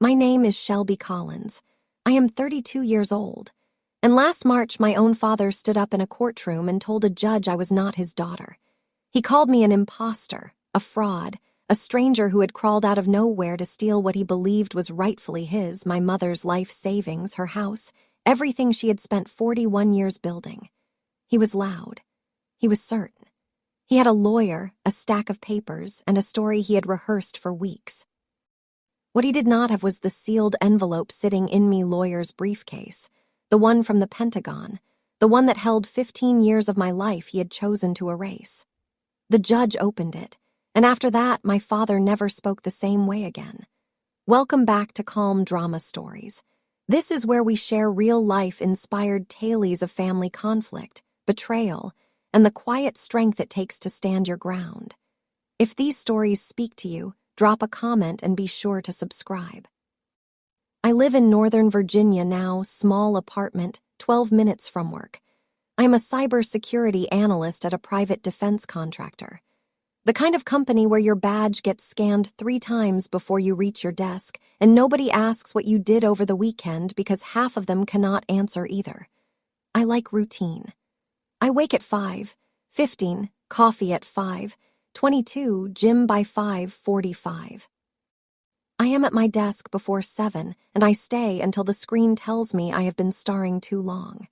My name is Shelby Collins. I am 32 years old. And last March, my own father stood up in a courtroom and told a judge I was not his daughter. He called me an impostor, a fraud, a stranger who had crawled out of nowhere to steal what he believed was rightfully his, my mother's life savings, her house, everything she had spent 41 years building. He was loud. He was certain. He had a lawyer, a stack of papers, and a story he had rehearsed for weeks. What he did not have was the sealed envelope sitting in me lawyer's briefcase, the one from the Pentagon, the one that held 15 years of my life he had chosen to erase. The judge opened it, and after that, my father never spoke the same way again. Welcome back to Calm Drama Stories. This is where we share real-life-inspired tales of family conflict, betrayal, and the quiet strength it takes to stand your ground. If these stories speak to you, drop a comment and be sure to subscribe. I live in Northern Virginia now, small apartment, 12 minutes from work. I am a cybersecurity analyst at a private defense contractor. The kind of company where your badge gets scanned 3 times before you reach your desk, and nobody asks what you did over the weekend because half of them cannot answer either. I like routine. I wake at 5:15, coffee at 5:22, gym by 5:45. I am at my desk before 7, and I stay until the screen tells me I have been starring too long.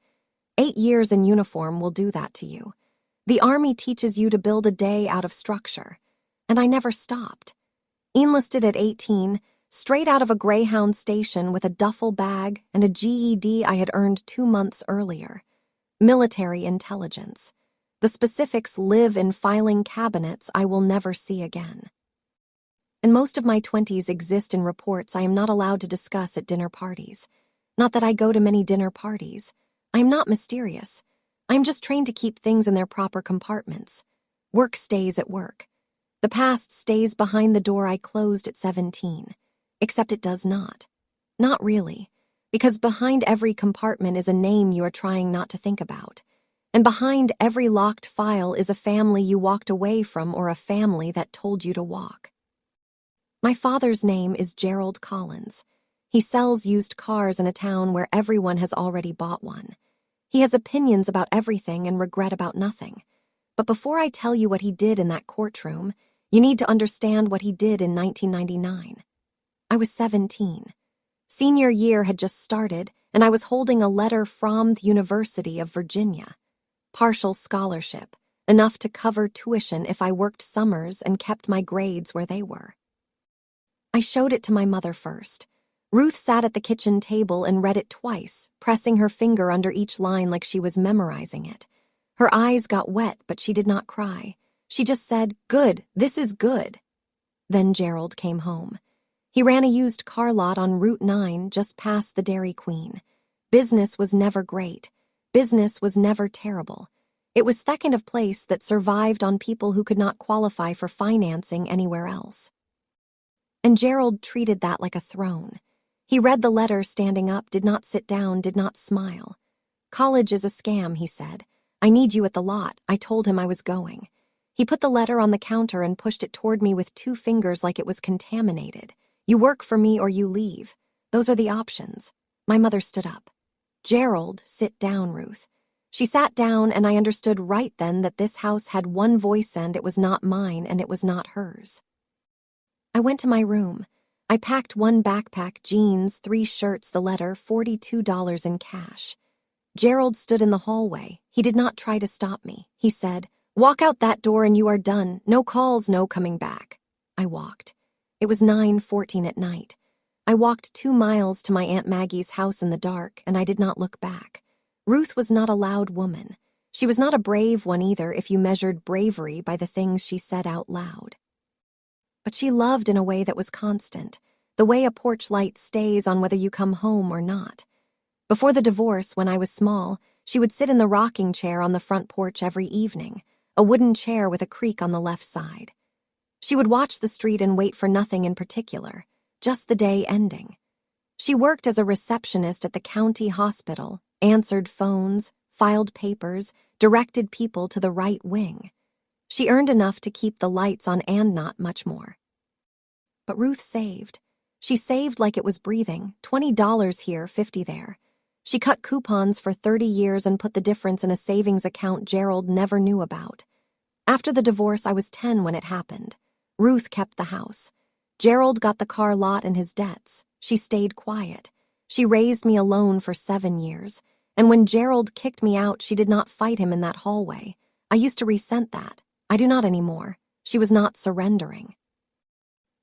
8 years in uniform will do that to you. The Army teaches you to build a day out of structure, and I never stopped. Enlisted at 18, straight out of a Greyhound station with a duffel bag and a GED I had earned 2 months earlier. Military intelligence. The specifics live in filing cabinets I will never see again. And most of my 20s exist in reports I am not allowed to discuss at dinner parties. Not that I go to many dinner parties. I am not mysterious. I am just trained to keep things in their proper compartments. Work stays at work. The past stays behind the door I closed at 17. Except it does not. Not really. Because behind every compartment is a name you are trying not to think about. And behind every locked file is a family you walked away from or a family that told you to walk. My father's name is Gerald Collins. He sells used cars in a town where everyone has already bought one. He has opinions about everything and regret about nothing. But before I tell you what he did in that courtroom, you need to understand what he did in 1999. I was 17. Senior year had just started, and I was holding a letter from the University of Virginia. Partial scholarship, enough to cover tuition if I worked summers and kept my grades where they were. I showed it to my mother first. Ruth sat at the kitchen table and read it twice, pressing her finger under each line like she was memorizing it. Her eyes got wet, but she did not cry. She just said, "Good, this is good." Then Gerald came home. He ran a used car lot on Route 9 just past the Dairy Queen. Business was never great. Business was never terrible. It was the kind of place that survived on people who could not qualify for financing anywhere else. And Gerald treated that like a throne. He read the letter standing up, did not sit down, did not smile. "College is a scam," he said. "I need you at the lot." I told him I was going. He put the letter on the counter and pushed it toward me with 2 fingers like it was contaminated. "You work for me or you leave. Those are the options." My mother stood up. "Gerald, sit down, Ruth." She sat down, and I understood right then that this house had one voice and it was not mine and it was not hers. I went to my room. I packed 1 backpack, jeans, 3 shirts, the letter, $42 in cash. Gerald stood in the hallway. He did not try to stop me. He said, "Walk out that door and you are done. No calls, no coming back." I walked. It was 9:14 at night. I walked 2 miles to my Aunt Maggie's house in the dark, and I did not look back. Ruth was not a loud woman. She was not a brave one either if you measured bravery by the things she said out loud. But she loved in a way that was constant, the way a porch light stays on whether you come home or not. Before the divorce, when I was small, she would sit in the rocking chair on the front porch every evening, a wooden chair with a creak on the left side. She would watch the street and wait for nothing in particular, just the day ending. She worked as a receptionist at the county hospital, answered phones, filed papers, directed people to the right wing. She earned enough to keep the lights on and not much more. But Ruth saved. She saved like it was breathing, $20 here, $50 there. She cut coupons for 30 years and put the difference in a savings account Gerald never knew about. After the divorce, I was 10 when it happened. Ruth kept the house. Gerald got the car lot and his debts. She stayed quiet. She raised me alone for 7 years. And when Gerald kicked me out, she did not fight him in that hallway. I used to resent that. I do not anymore. She was not surrendering.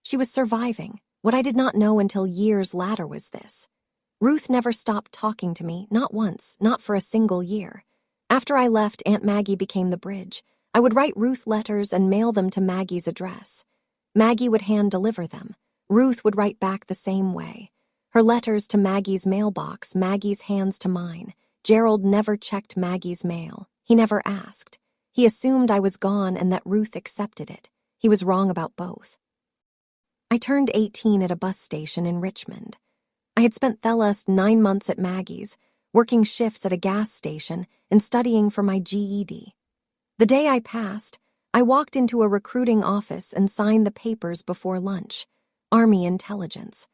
She was surviving. What I did not know until years later was this. Ruth never stopped talking to me, not once, not for a single year. After I left, Aunt Maggie became the bridge. I would write Ruth letters and mail them to Maggie's address. Maggie would hand-deliver them. Ruth would write back the same way. Her letters to Maggie's mailbox, Maggie's hands to mine. Gerald never checked Maggie's mail. He never asked. He assumed I was gone and that Ruth accepted it. He was wrong about both. I turned 18 at a bus station in Richmond. I had spent the last 9 months at Maggie's, working shifts at a gas station and studying for my GED. The day I passed, I walked into a recruiting office and signed the papers before lunch. Army intelligence.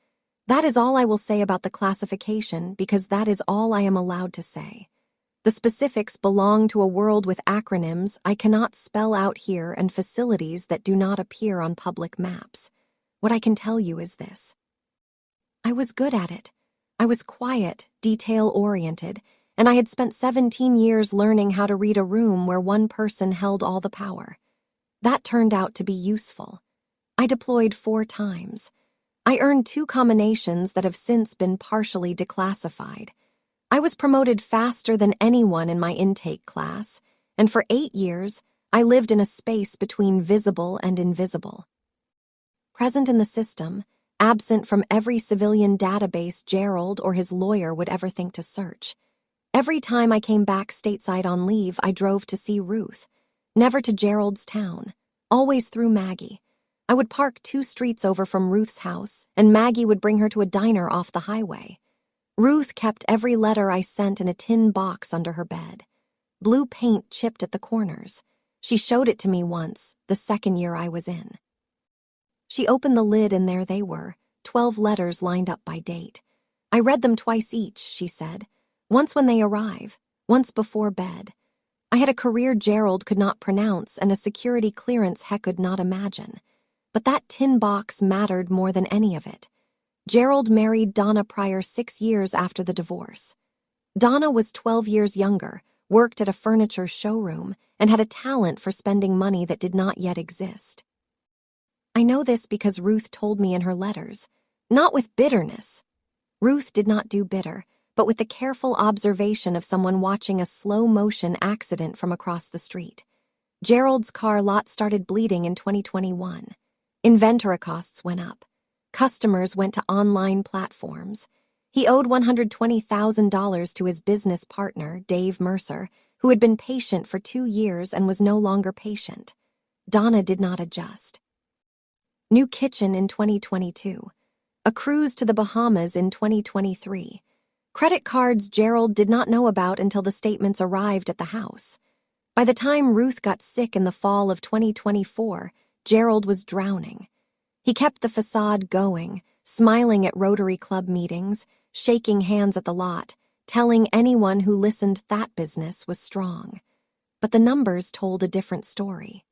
That is all I will say about the classification because that is all I am allowed to say. The specifics belong to a world with acronyms I cannot spell out here and facilities that do not appear on public maps. What I can tell you is this. I was good at it. I was quiet, detail-oriented, and I had spent 17 years learning how to read a room where one person held all the power. That turned out to be useful. I deployed 4 times. I earned 2 combinations that have since been partially declassified. I was promoted faster than anyone in my intake class, and for 8 years, I lived in a space between visible and invisible. Present in the system, absent from every civilian database Gerald or his lawyer would ever think to search. Every time I came back stateside on leave, I drove to see Ruth. Never to Gerald's town, always through Maggie. I would park 2 streets over from Ruth's house, and Maggie would bring her to a diner off the highway. Ruth kept every letter I sent in a tin box under her bed. Blue paint chipped at the corners. She showed it to me once, the 2nd year I was in. She opened the lid and there they were, 12 letters lined up by date. I read them twice each, she said. Once when they arrive, once before bed. I had a career Gerald could not pronounce and a security clearance Heck could not imagine. But that tin box mattered more than any of it. Gerald married Donna Pryor 6 years after the divorce. Donna was 12 years younger, worked at a furniture showroom, and had a talent for spending money that did not yet exist. I know this because Ruth told me in her letters, not with bitterness. Ruth did not do bitter, but with the careful observation of someone watching a slow-motion accident from across the street. Gerald's car lot started bleeding in 2021. Inventory costs went up. Customers went to online platforms. He owed $120,000 to his business partner, Dave Mercer, who had been patient for 2 years and was no longer patient. Donna did not adjust. New kitchen in 2022. A cruise to the Bahamas in 2023. Credit cards Gerald did not know about until the statements arrived at the house. By the time Ruth got sick in the fall of 2024, Gerald was drowning. He kept the facade going, smiling at Rotary Club meetings, shaking hands at the lot, telling anyone who listened that business was strong. But the numbers told a different story.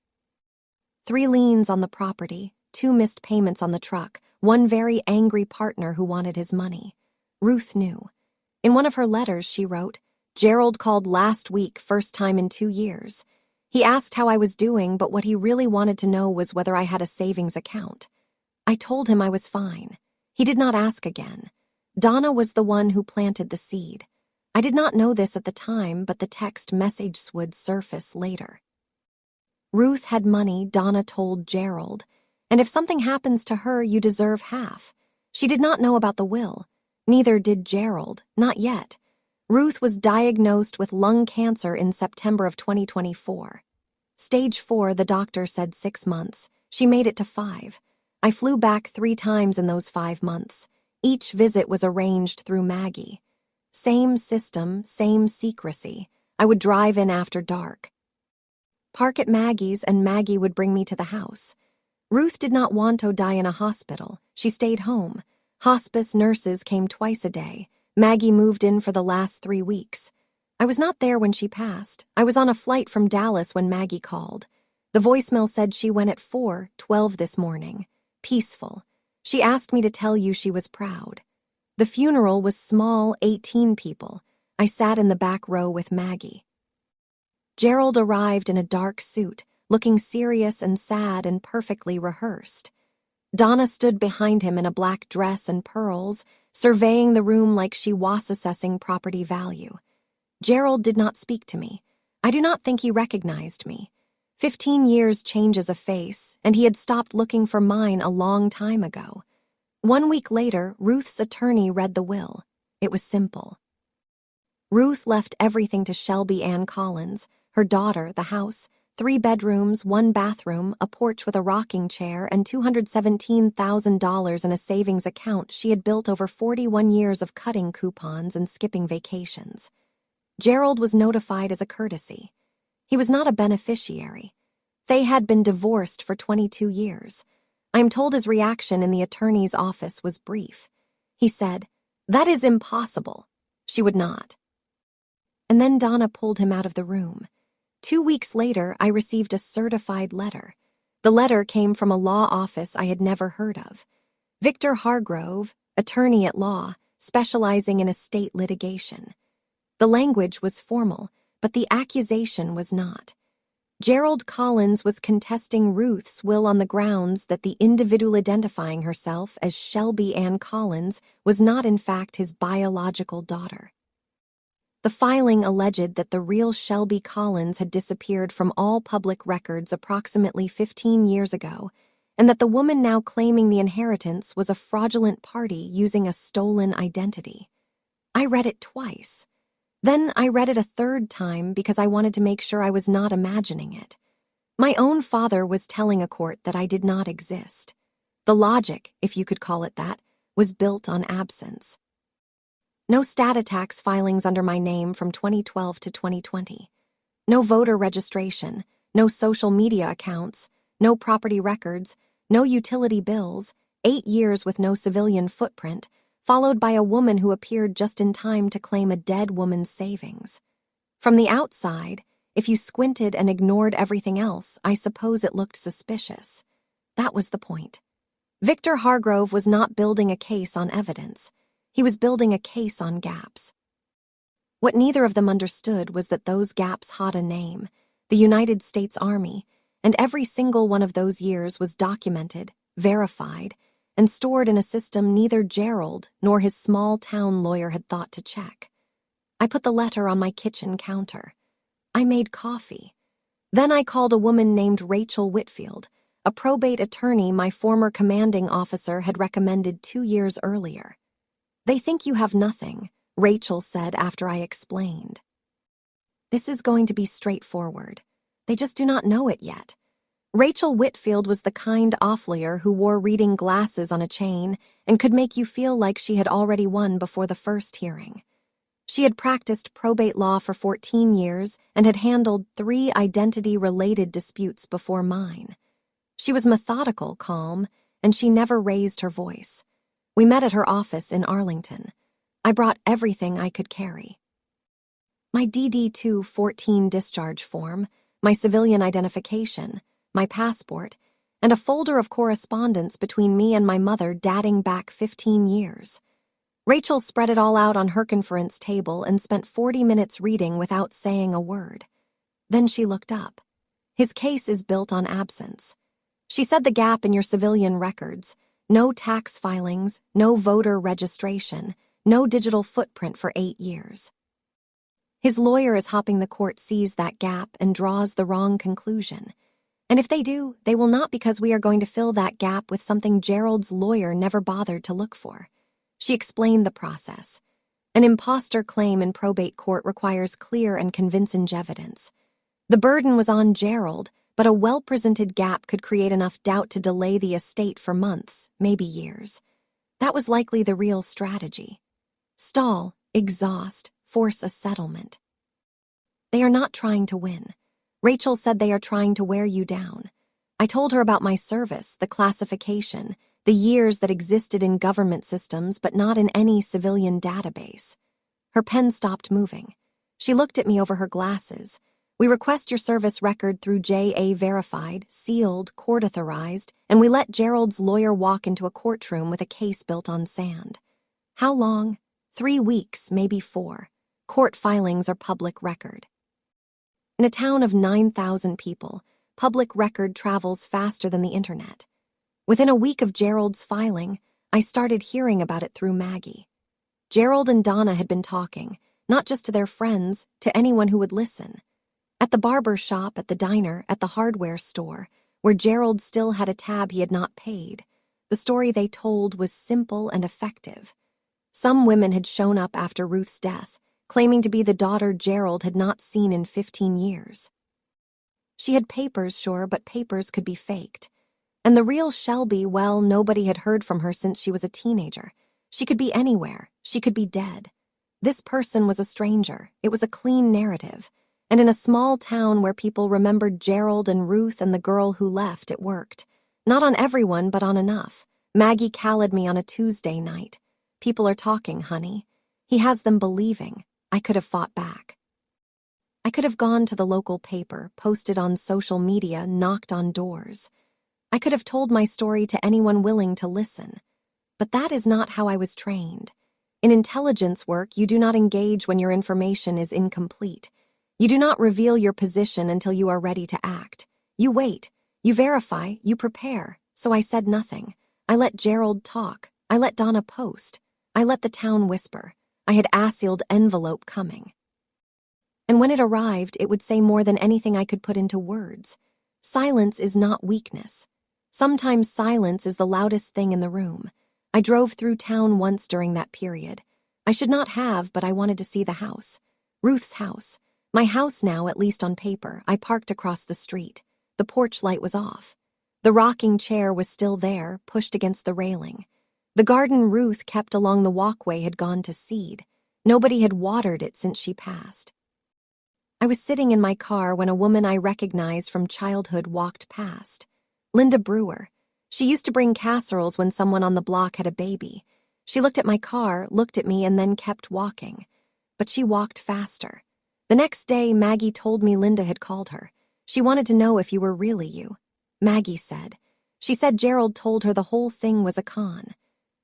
3 liens on the property, 2 missed payments on the truck, 1 very angry partner who wanted his money. Ruth knew. In one of her letters, she wrote, Gerald called last week, first time in 2 years. He asked how I was doing, but what he really wanted to know was whether I had a savings account. I told him I was fine. He did not ask again. Donna was the one who planted the seed. I did not know this at the time, but the text message would surface later. Ruth had money, Donna told Gerald, and if something happens to her, you deserve half. She did not know about the will. Neither did Gerald, not yet. Ruth was diagnosed with lung cancer in September of 2024. Stage 4, the doctor said 6 months. She made it to 5. I flew back 3 times in those 5 months. Each visit was arranged through Maggie. Same system, same secrecy. I would drive in after dark. Park at Maggie's and Maggie would bring me to the house. Ruth did not want to die in a hospital. She stayed home. Hospice nurses came twice a day. Maggie moved in for the last 3 weeks. I was not there when she passed. I was on a flight from Dallas when Maggie called. The voicemail said she went at 4:12 this morning. Peaceful. She asked me to tell you she was proud. The funeral was small, 18 people. I sat in the back row with Maggie. Gerald arrived in a dark suit, looking serious and sad and perfectly rehearsed. Donna stood behind him in a black dress and pearls, surveying the room like she was assessing property value. Gerald did not speak to me. I do not think he recognized me. 15 years changes a face, and he had stopped looking for mine a long time ago. 1 week later, Ruth's attorney read the will. It was simple. Ruth left everything to Shelby Ann Collins, her daughter, the house, 3 bedrooms, 1 bathroom, a porch with a rocking chair, and $217,000 in a savings account she had built over 41 years of cutting coupons and skipping vacations. Gerald was notified as a courtesy. He was not a beneficiary. They had been divorced for 22 years. I am told his reaction in the attorney's office was brief. He said, "That is impossible." She would not. And then Donna pulled him out of the room. 2 weeks later, I received a certified letter. The letter came from a law office I had never heard of. Victor Hargrove, attorney at law, specializing in estate litigation. The language was formal, but the accusation was not. Gerald Collins was contesting Ruth's will on the grounds that the individual identifying herself as Shelby Ann Collins was not in fact his biological daughter. The filing alleged that the real Shelby Collins had disappeared from all public records approximately 15 years ago, and that the woman now claiming the inheritance was a fraudulent party using a stolen identity. I read it twice. Then I read it a 3rd time because I wanted to make sure I was not imagining it. My own father was telling a court that I did not exist. The logic, if you could call it that, was built on absence. No stat tax filings under my name from 2012 to 2020. No voter registration, no social media accounts, no property records, no utility bills, 8 years with no civilian footprint, followed by a woman who appeared just in time to claim a dead woman's savings. From the outside, if you squinted and ignored everything else, I suppose it looked suspicious. That was the point. Victor Hargrove was not building a case on evidence. He was building a case on gaps. What neither of them understood was that those gaps had a name, the United States Army, and every single one of those years was documented, verified, and stored in a system neither Gerald nor his small-town lawyer had thought to check. I put the letter on my kitchen counter. I made coffee. Then I called a woman named Rachel Whitfield, a probate attorney my former commanding officer had recommended 2 years earlier. "They think you have nothing," Rachel said after I explained. "This is going to be straightforward. They just do not know it yet." Rachel Whitfield was the kind off-lawyer who wore reading glasses on a chain and could make you feel like she had already won before the first hearing. She had practiced probate law for 14 years and had handled 3 identity-related disputes before mine. She was methodical, calm, and she never raised her voice. We met at her office in Arlington. I brought everything I could carry. My DD-214 discharge form, my civilian identification, my passport, and a folder of correspondence between me and my mother dating back 15 years. Rachel spread it all out on her conference table and spent 40 minutes reading without saying a word. Then she looked up. "His case is built on absence." She said the gap in your civilian records, no tax filings, no voter registration, no digital footprint for 8 years. His lawyer is hoping the court sees that gap and draws the wrong conclusion. And if they do, they will not, because we are going to fill that gap with something Gerald's lawyer never bothered to look for. She explained the process. An impostor claim in probate court requires clear and convincing evidence. The burden was on Gerald, but a well-presented gap could create enough doubt to delay the estate for months, maybe years. That was likely the real strategy. Stall, exhaust, force a settlement. They are not trying to win. Rachel said they are trying to wear you down. I told her about my service, the classification, the years that existed in government systems but not in any civilian database. Her pen stopped moving. She looked at me over her glasses. We request your service record through JA verified, sealed, court-authorized, and we let Gerald's lawyer walk into a courtroom with a case built on sand. How long? 3 weeks, maybe 4. Court filings are public record. In a town of 9,000 people, public record travels faster than the internet. Within a week of Gerald's filing, I started hearing about it through Maggie. Gerald and Donna had been talking, not just to their friends, to anyone who would listen. At the barber shop, at the diner, at the hardware store, where Gerald still had a tab he had not paid, the story they told was simple and effective. Some women had shown up after Ruth's death, claiming to be the daughter Gerald had not seen in 15 years. She had papers, sure, but papers could be faked. And the real Shelby, well, nobody had heard from her since she was a teenager. She could be anywhere. She could be dead. This person was a stranger. It was a clean narrative. And in a small town where people remembered Gerald and Ruth and the girl who left, it worked. Not on everyone, but on enough. Maggie called me on a Tuesday night. People are talking, honey. He has them believing. I could have fought back. I could have gone to the local paper, posted on social media, knocked on doors. I could have told my story to anyone willing to listen. But that is not how I was trained. In intelligence work, you do not engage when your information is incomplete. You do not reveal your position until you are ready to act. You wait. You verify. You prepare. So I said nothing. I let Gerald talk. I let Donna post. I let the town whisper. I had a sealed envelope coming. And when it arrived, it would say more than anything I could put into words. Silence is not weakness. Sometimes silence is the loudest thing in the room. I drove through town once during that period. I should not have, but I wanted to see the house. Ruth's house. My house now, at least on paper. I parked across the street. The porch light was off. The rocking chair was still there, pushed against the railing. The garden Ruth kept along the walkway had gone to seed. Nobody had watered it since she passed. I was sitting in my car when a woman I recognized from childhood walked past. Linda Brewer. She used to bring casseroles when someone on the block had a baby. She looked at my car, looked at me, and then kept walking. But she walked faster. The next day, Maggie told me Linda had called her. She wanted to know if you were really you. Maggie said. She said Gerald told her the whole thing was a con.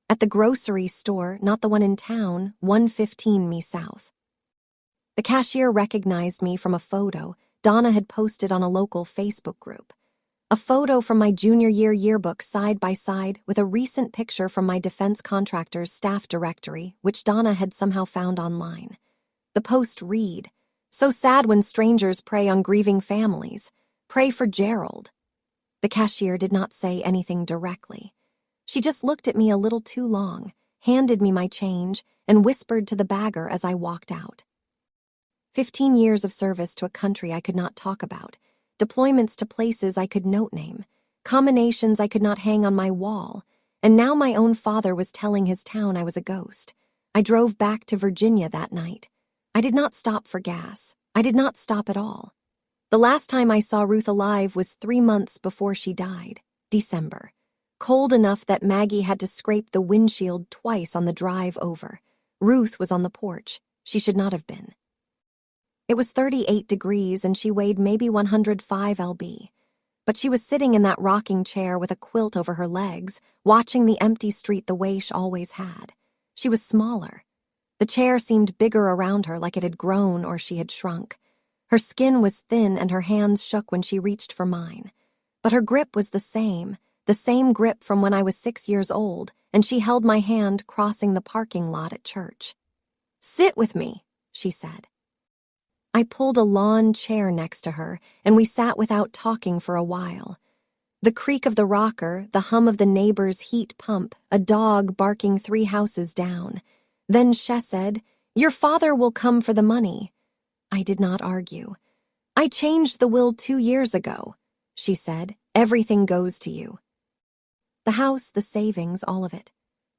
At the grocery store, not the one in town, 115 me south. The cashier recognized me from a photo Donna had posted on a local Facebook group. A photo from my junior year yearbook side by side with a recent picture from my defense contractor's staff directory, which Donna had somehow found online. The post read, "So sad when strangers prey on grieving families. Pray for Gerald." The cashier did not say anything directly. She just looked at me a little too long, handed me my change, and whispered to the bagger as I walked out. 15 years of service to a country I could not talk about, deployments to places I could note name, combinations I could not hang on my wall, and now my own father was telling his town I was a ghost. I drove back to Virginia that night. I did not stop for gas. I did not stop at all. The last time I saw Ruth alive was 3 months before she died, December. Cold enough that Maggie had to scrape the windshield twice on the drive over. Ruth was on the porch. She should not have been. It was 38 degrees and she weighed maybe 105 lb. But she was sitting in that rocking chair with a quilt over her legs, watching the empty street the way she always had. She was smaller. The chair seemed bigger around her, like it had grown or she had shrunk. Her skin was thin and her hands shook when she reached for mine. But her grip was the same grip from when I was 6 years old, and she held my hand crossing the parking lot at church. "Sit with me," she said. I pulled a lawn chair next to her, and we sat without talking for a while. The creak of the rocker, the hum of the neighbor's heat pump, a dog barking 3 houses down. Then she said, "Your father will come for the money." I did not argue. "I changed the will 2 years ago," she said. "Everything goes to you." The house, the savings, all of it.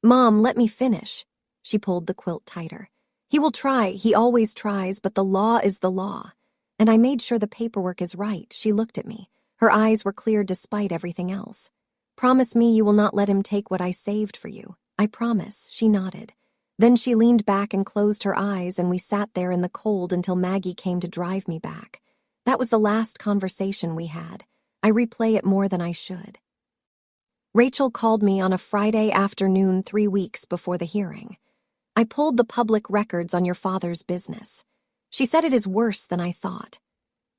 "Mom, let me finish." She pulled the quilt tighter. "He will try, he always tries, but the law is the law." And I made sure the paperwork is right. She looked at me. Her eyes were clear despite everything else. Promise me you will not let him take what I saved for you. I promise, she nodded. Then she leaned back and closed her eyes, and we sat there in the cold until Maggie came to drive me back. That was the last conversation we had. I replay it more than I should. Rachel called me on a Friday afternoon 3 weeks before the hearing. I pulled the public records on your father's business. She said it is worse than I thought.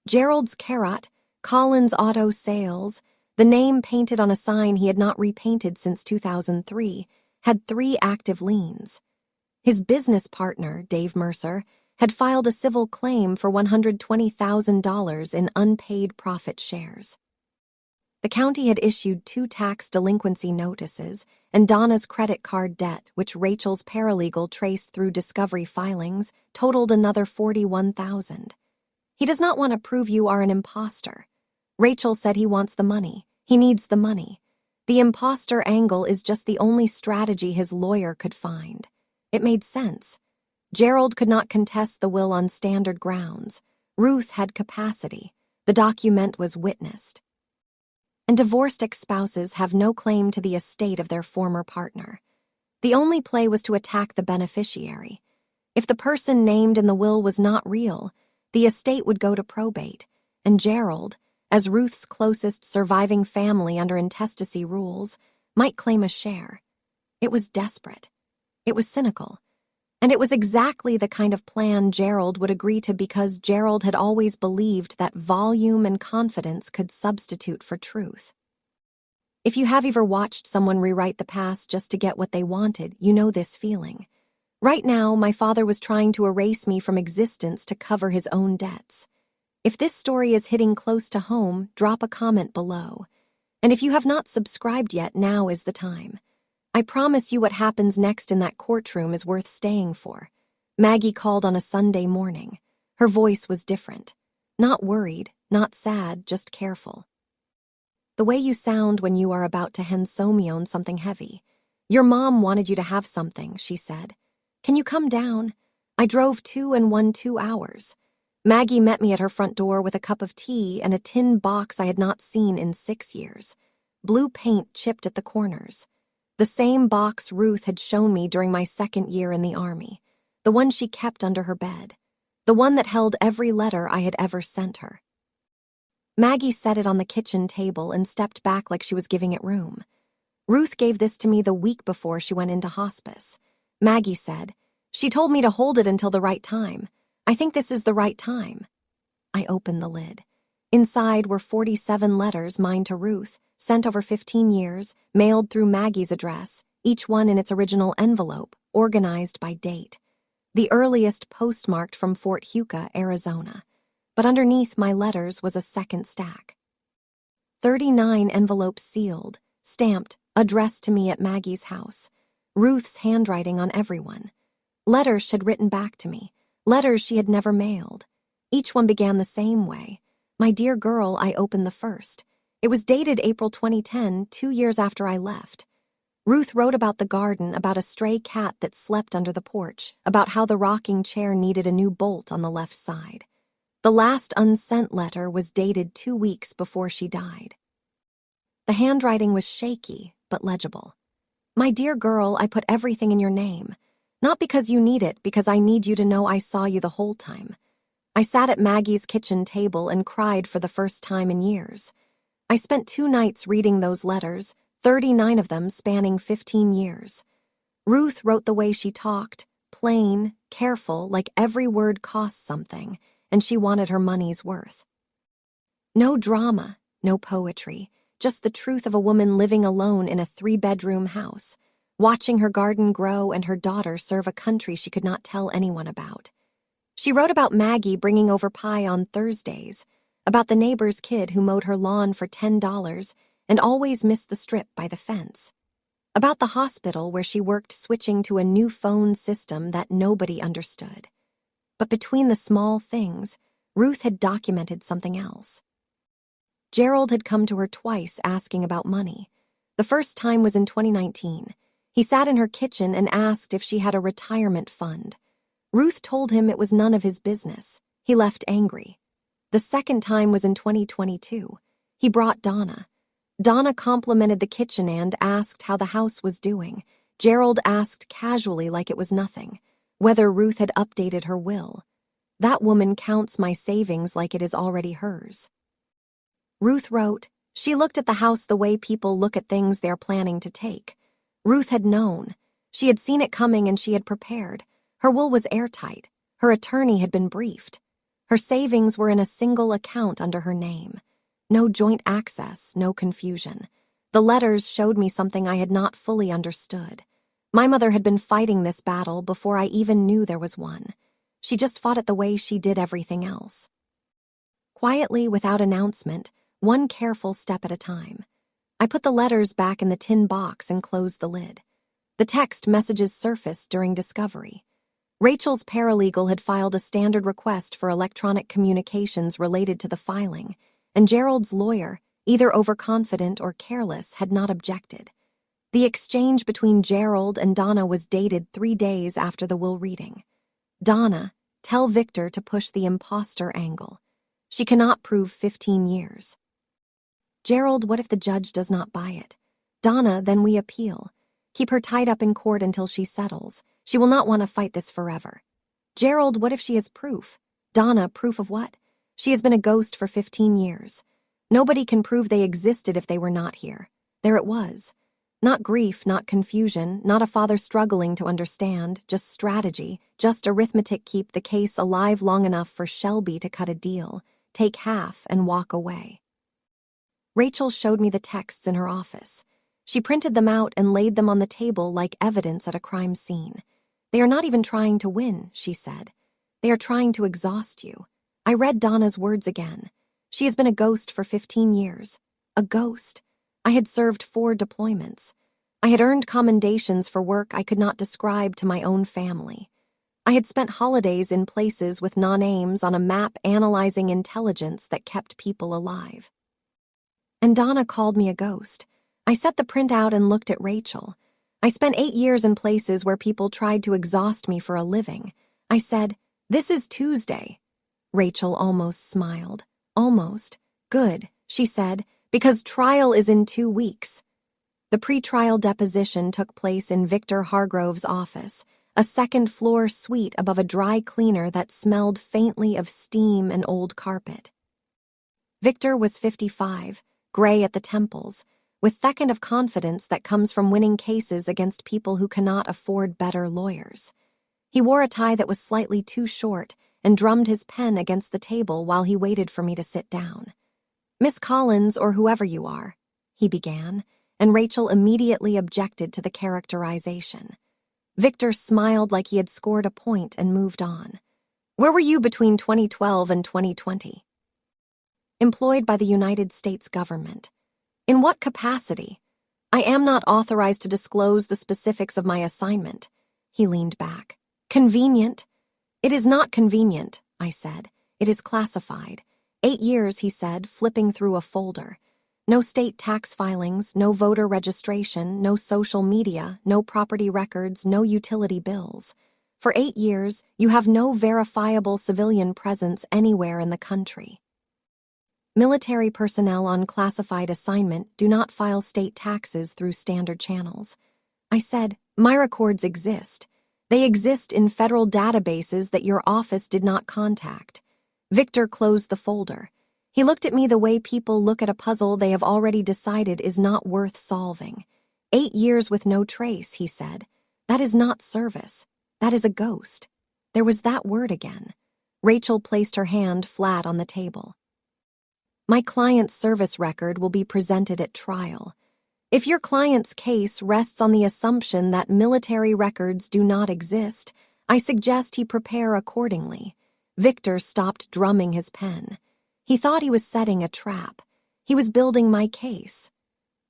Gerald's Carrot, Collins Auto Sales, the name painted on a sign he had not repainted since 2003, had 3 active liens. His business partner, Dave Mercer, had filed a civil claim for $120,000 in unpaid profit shares. The county had issued 2 tax delinquency notices, and Donna's credit card debt, which Rachel's paralegal traced through discovery filings, totaled another $41,000. He does not want to prove you are an impostor. Rachel said he wants the money. He needs the money. The impostor angle is just the only strategy his lawyer could find. It made sense. Gerald could not contest the will on standard grounds. Ruth had capacity. The document was witnessed. And divorced ex-spouses have no claim to the estate of their former partner. The only play was to attack the beneficiary. If the person named in the will was not real, the estate would go to probate, and Gerald, as Ruth's closest surviving family under intestacy rules, might claim a share. It was desperate. It was cynical. And it was exactly the kind of plan Gerald would agree to because Gerald had always believed that volume and confidence could substitute for truth. If you have ever watched someone rewrite the past just to get what they wanted, you know this feeling. Right now, my father was trying to erase me from existence to cover his own debts. If this story is hitting close to home, drop a comment below. And if you have not subscribed yet, now is the time. I promise you what happens next in that courtroom is worth staying for. Maggie called on a Sunday morning. Her voice was different. Not worried, not sad, just careful. The way you sound when you are about to hand Somion something heavy. Your mom wanted you to have something, she said. Can you come down? I drove 2 and won 2 hours. Maggie met me at her front door with a cup of tea and a tin box I had not seen in 6 years. Blue paint chipped at the corners. The same box Ruth had shown me during my 2nd year in the Army. The one she kept under her bed. The one that held every letter I had ever sent her. Maggie set it on the kitchen table and stepped back like she was giving it room. Ruth gave this to me the week before she went into hospice. Maggie said, "She told me to hold it until the right time. I think this is the right time." I opened the lid. Inside were 47 letters, mine to Ruth, sent over 15 years, mailed through Maggie's address, each one in its original envelope, organized by date. The earliest postmarked from Fort Huka, Arizona. But underneath my letters was a second stack. 39 envelopes sealed, stamped, addressed to me at Maggie's house. Ruth's handwriting on everyone. Letters she'd written back to me. Letters she had never mailed. Each one began the same way. My dear girl, I opened the first. It was dated April 2010, 2 years after I left. Ruth wrote about the garden, about a stray cat that slept under the porch, about how the rocking chair needed a new bolt on the left side. The last unsent letter was dated 2 weeks before she died. The handwriting was shaky, but legible. My dear girl, I put everything in your name. Not because you need it, because I need you to know I saw you the whole time. I sat at Maggie's kitchen table and cried for the first time in years. I spent 2 nights reading those letters, 39 of them spanning 15 years. Ruth wrote the way she talked, plain, careful, like every word cost something, and she wanted her money's worth. No drama, no poetry, just the truth of a woman living alone in a 3-bedroom house, watching her garden grow and her daughter serve a country she could not tell anyone about. She wrote about Maggie bringing over pie on Thursdays, about the neighbor's kid who mowed her lawn for $10 and always missed the strip by the fence, about the hospital where she worked switching to a new phone system that nobody understood. But between the small things, Ruth had documented something else. Gerald had come to her twice asking about money. The first time was in 2019. He sat in her kitchen and asked if she had a retirement fund. Ruth told him it was none of his business. He left angry. The second time was in 2022. He brought Donna. Donna complimented the kitchen and asked how the house was doing. Gerald asked casually like it was nothing, whether Ruth had updated her will. That woman counts my savings like it is already hers. Ruth wrote, she looked at the house the way people look at things they're planning to take. Ruth had known. She had seen it coming and she had prepared. Her will was airtight. Her attorney had been briefed. Her savings were in a single account under her name. No joint access, no confusion. The letters showed me something I had not fully understood. My mother had been fighting this battle before I even knew there was one. She just fought it the way she did everything else. Quietly, without announcement, one careful step at a time. I put the letters back in the tin box and closed the lid. The text messages surfaced during discovery. Rachel's paralegal had filed a standard request for electronic communications related to the filing, and Gerald's lawyer, either overconfident or careless, had not objected. The exchange between Gerald and Donna was dated 3 days after the will reading. Donna, tell Victor to push the impostor angle. She cannot prove 15 years. Gerald, what if the judge does not buy it? Donna, then we appeal. Keep her tied up in court until she settles. She will not want to fight this forever. Gerald, what if she has proof? Donna, proof of what? She has been a ghost for 15 years. Nobody can prove they existed if they were not here. There it was. Not grief, not confusion, not a father struggling to understand, just strategy, just arithmetic. Keep the case alive long enough for Shelby to cut a deal, take half, and walk away. Rachel showed me the texts in her office. She printed them out and laid them on the table like evidence at a crime scene. They are not even trying to win, she said. They are trying to exhaust you. I read Donna's words again. She has been a ghost for 15 years. A ghost. I had served 4 deployments. I had earned commendations for work I could not describe to my own family. I had spent holidays in places with non-aims on a map analyzing intelligence that kept people alive. And Donna called me a ghost. I set the printout and looked at Rachel. I spent 8 years in places where people tried to exhaust me for a living. I said, "This is Tuesday." Rachel almost smiled. Almost. Good, she said, because trial is in 2 weeks. The pre-trial deposition took place in Victor Hargrove's office, a second-floor suite above a dry cleaner that smelled faintly of steam and old carpet. Victor was 55, gray at the temples, with that kind of confidence that comes from winning cases against people who cannot afford better lawyers. He wore a tie that was slightly too short and drummed his pen against the table while he waited for me to sit down. "Miss Collins, or whoever you are," he began, and Rachel immediately objected to the characterization. Victor smiled like he had scored a point and moved on. "Where were you between 2012 and 2020? "Employed by the United States government." "In what capacity?" "I am not authorized to disclose the specifics of my assignment." He leaned back. "Convenient?" "It is not convenient," I said. "It is classified." 8 years, he said, flipping through a folder. No state tax filings, no voter registration, no social media, no property records, no utility bills. For 8 years, you have no verifiable civilian presence anywhere in the country. Military personnel on classified assignment do not file state taxes through standard channels. I said, "My records exist. They exist in federal databases that your office did not contact." Victor closed the folder. He looked at me the way people look at a puzzle they have already decided is not worth solving. 8 years with no trace, he said. That is not service. That is a ghost. There was that word again. Rachel placed her hand flat on the table. "My client's service record will be presented at trial. If your client's case rests on the assumption that military records do not exist, I suggest he prepare accordingly." Victor stopped drumming his pen. He thought he was setting a trap. He was building my case.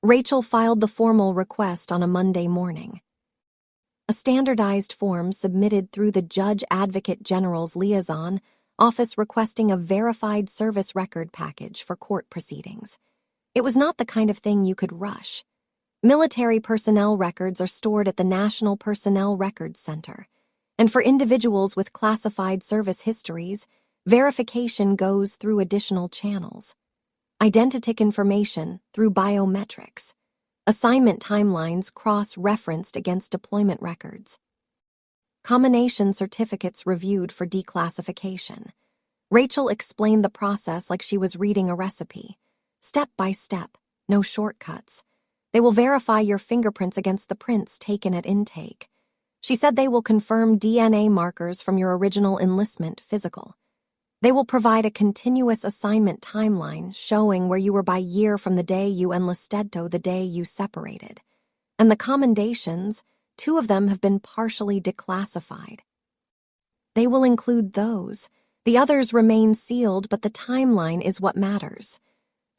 Rachel filed the formal request on a Monday morning. A standardized form submitted through the Judge Advocate General's liaison office requesting a verified service record package for court proceedings. It was not the kind of thing you could rush. Military personnel records are stored at the National Personnel Records Center, and for individuals with classified service histories, verification goes through additional channels. Identitic information through biometrics. Assignment timelines cross-referenced against deployment records. Combination certificates reviewed for declassification. Rachel explained the process like she was reading a recipe. Step by step, no shortcuts. They will verify your fingerprints against the prints taken at intake. She said they will confirm DNA markers from your original enlistment physical. They will provide a continuous assignment timeline showing where you were by year from the day you enlisted to the day you separated. And the commendations, 2 of them have been partially declassified. They will include those. The others remain sealed, but the timeline is what matters.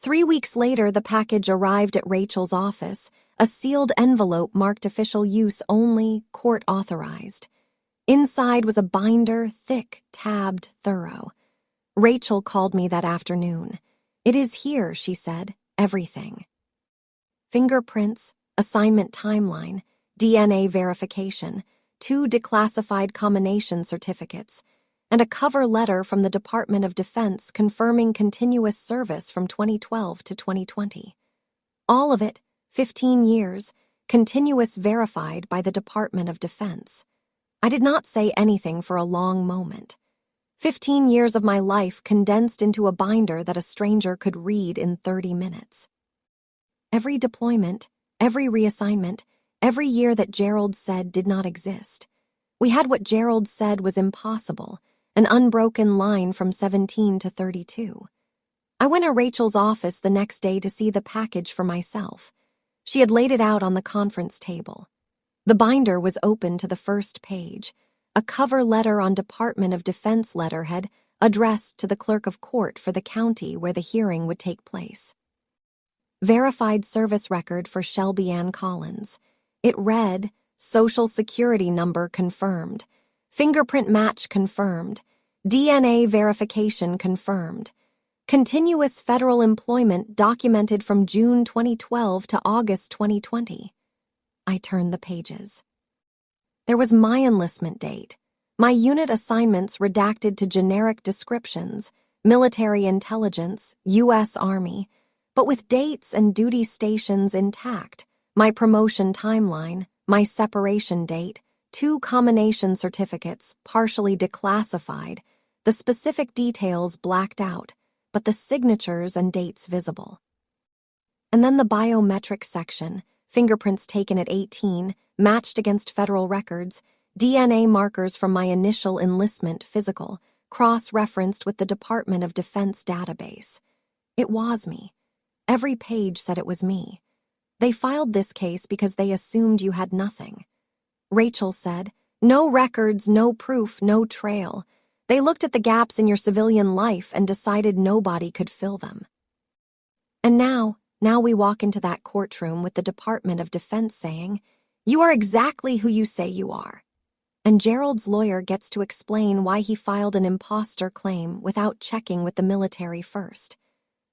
3 weeks later, the package arrived at Rachel's office, a sealed envelope marked official use only, court authorized. Inside was a binder, thick, tabbed, thorough. Rachel called me that afternoon. "It is here," she said, "everything." Fingerprints, assignment timeline, DNA verification, 2 declassified combination certificates, and a cover letter from the Department of Defense confirming continuous service from 2012 to 2020. All of it, 15 years, continuous verified by the Department of Defense. I did not say anything for a long moment. 15 years of my life condensed into a binder that a stranger could read in 30 minutes. Every deployment, every reassignment, every year that Gerald said did not exist. We had what Gerald said was impossible, an unbroken line from 17 to 32. I went to Rachel's office the next day to see the package for myself. She had laid it out on the conference table. The binder was open to the first page, a cover letter on Department of Defense letterhead addressed to the clerk of court for the county where the hearing would take place. Verified service record for Shelby Ann Collins. It read, Social Security number confirmed, fingerprint match confirmed, DNA verification confirmed, continuous federal employment documented from June 2012 to August 2020. I turned the pages. There was my enlistment date, my unit assignments redacted to generic descriptions, military intelligence, U.S. Army, but with dates and duty stations intact, my promotion timeline, my separation date, 2 combination certificates partially declassified, the specific details blacked out, but the signatures and dates visible. And then the biometric section, fingerprints taken at 18, matched against federal records, DNA markers from my initial enlistment physical, cross-referenced with the Department of Defense database. It was me. Every page said it was me. They filed this case because they assumed you had nothing. Rachel said, "No records, no proof, no trail. They looked at the gaps in your civilian life and decided nobody could fill them." And now we walk into that courtroom with the Department of Defense saying, "You are exactly who you say you are." And Gerald's lawyer gets to explain why he filed an impostor claim without checking with the military first.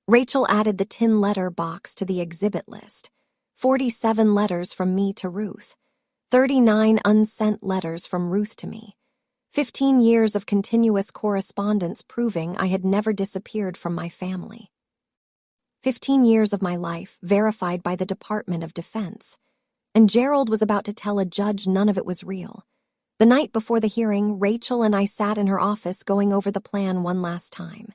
Rachel added the tin letter box to the exhibit list. 47 letters from me to Ruth. 39 unsent letters from Ruth to me. 15 years of continuous correspondence proving I had never disappeared from my family. 15 years of my life verified by the Department of Defense. And Gerald was about to tell a judge none of it was real. The night before the hearing, Rachel and I sat in her office going over the plan one last time.